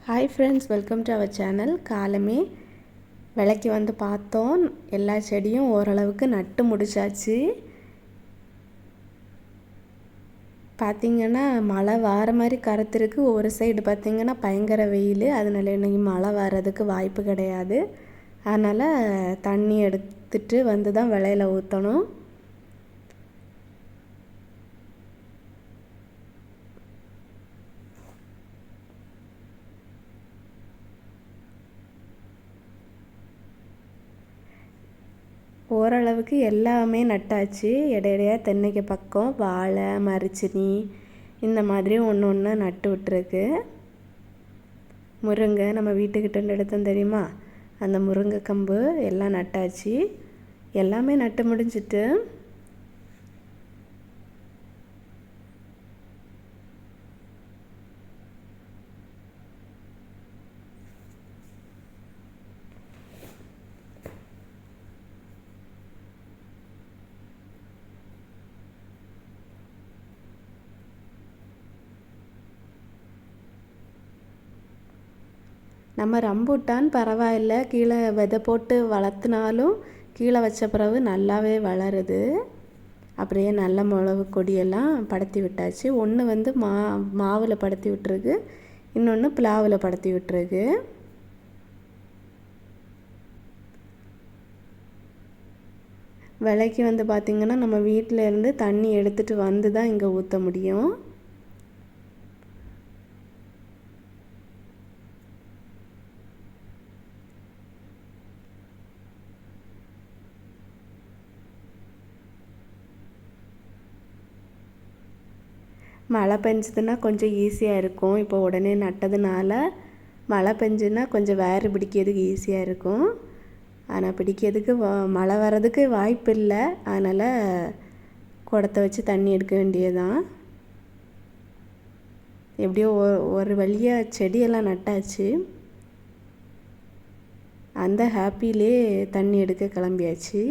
Hi friends, welcome to our channel. காலமே விலைக்கு வந்து பார்த்தோம். எல்லா செடியும் ஓரளவுக்கு நட்டு முடிச்சாச்சு. பார்த்திங்கன்னா மழை வார மாதிரி கருத்துருக்கு. ஒரு சைடு பார்த்திங்கன்னா பயங்கர வெயில். அதனால இன்றைக்கி மழை வர்றதுக்கு வாய்ப்பு கிடையாது. அதனால் தண்ணி எடுத்துட்டு வந்து தான் விளையில ஊற்றணும். ஓரளவுக்கு எல்லாமே நட்டாச்சு. இடையிடையா தென்னைக்கு பக்கம் வாழை, மரிச்சினி இந்த மாதிரி ஒன்று ஒன்று நட்டு விட்டுருக்கு. முருங்கை நம்ம வீட்டுக்கிட்ட எடுத்தோம் தெரியுமா, அந்த முருங்கை கம்பு எல்லாம் நட்டாச்சு. எல்லாமே நட்டு முடிஞ்சிட்டு நம்ம ரம்பூட்டான் பரவாயில்ல, கீழே விதை போட்டு வளர்த்துனாலும் கீழே வச்ச பிறகு நல்லாவே வளருது. அப்படியே நல்ல மிளகு கொடியெல்லாம் படுத்தி விட்டாச்சு. ஒன்று வந்து மாவில் படுத்தி விட்டுருக்கு, இன்னொன்று பிளாவில் படுத்தி விட்டுருக்கு. விலைக்கு வந்து பார்த்திங்கன்னா நம்ம வீட்டில் இருந்து தண்ணி எடுத்துகிட்டு வந்து தான் இங்கே ஊற்ற முடியும். மழை பெஞ்சதுன்னா கொஞ்சம் ஈஸியாக இருக்கும். இப்போ உடனே நட்டதுனால மழை பெஞ்சுன்னா கொஞ்சம் வேறு பிடிக்கிறதுக்கு ஈஸியாக இருக்கும். ஆனால் பிடிக்கிறதுக்கு மழை வர்றதுக்கு வாய்ப்பு இல்லை. அதனால் குடத்தை வச்சு தண்ணி எடுக்க வேண்டியதுதான். எப்படியோ ஒரு வழியாக செடியெல்லாம் நட்டாச்சு. அந்த ஹாப்பிலே தண்ணி எடுக்க கிளம்பியாச்சு.